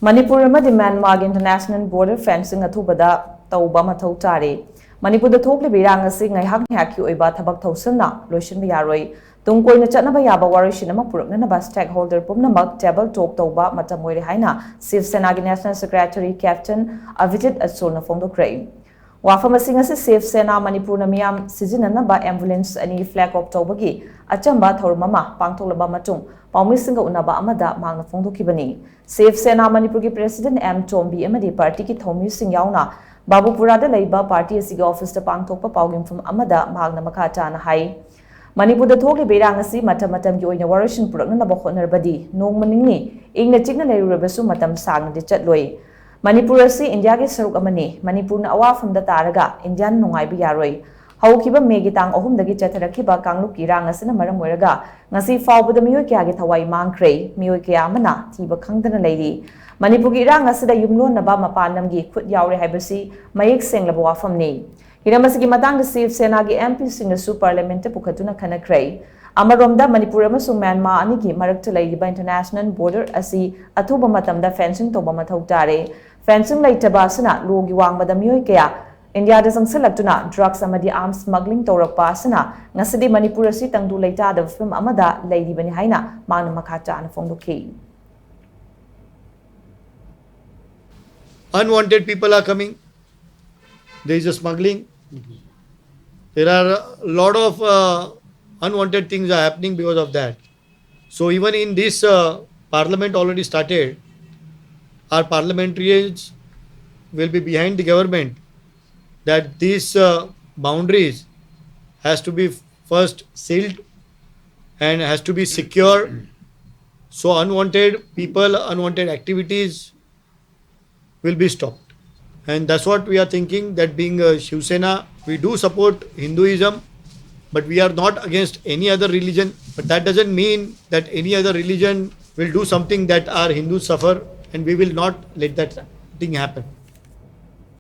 Manipur Amadi Myanmar international border fencing Athubada Touba Mathou Tare. Manipur the THOKLIBA IRANG asi NGAIHAK OIBA THABAK THOUSHIL LOISHINBA YAROI. Tungkoi na chatnaba yaba YAROI puruknanaba stakeholder pumnamak table talk Touba Mathou HAINA SHIV SENA National Secretary Captain ABHIJIT ADSUL na PHONGDOKHRE. Wafam asing asi SHIV SENA Manipur na miyam sizinanaba ambulance ani flag off tawbagi achamba thormama pangthoklaba matung paumisinga unaba amada mangna phongdokhibani. SHIV SENA Manipur ki President TOMTV amadi party ki thomising yauna Babupura da leiba party asiga office ta pangthokpa paugimfam amada magna makha chana hai. Manipur da THOKLIBA IRANG asi matam-matam ki oina waroshin puraknanaba hotnarbadi nongmaningni ingna chikna leirurabasu matam sangna di chatloi. Manipur asi India ke saruk amani Manipur na awafam da taraga Indian nungaiba yaroi. Haukiba megi tang ahumdagi chatharakhiba kangluk irang asina maram oiraga ngasi faubada miyoi kya ge thawai mangkhre miyoi kya amana thiba khangdana leiri. Manipur ki irang asida yumlonaba mapanamgi khut yaure haibasi mayek senglaba wafamni. Hiramasi ki matang SHIV SENA ki MP singasu parliament pukhatuna khanakre. Amaromda Manipur amasung Myanmar anigi marakta leiriba international border asi athuba matamda fencing Touba Mathou Tare. Fencing leitaba asina logi wangbada miyoi kya India da sangsalakuna drugs amadi arms smuggling tawrakpa asina ngasidi Manipur asi tangdu leita da film amada leiribani haina mangna makha chana phongdokhi. Unwanted people are coming. There is a smuggling. There are a lot of unwanted things are happening because of that. So even in this parliament already started, our parliamentarians will be behind the government that these boundaries has to be first sealed and has to be secure. So unwanted people, unwanted activities will be stopped. And that's what we are thinking, that being Shiv Sena, we do support Hinduism, but we are not against any other religion. But that doesn't mean that any other religion will do something that our Hindus suffer, and we will not let that thing happen.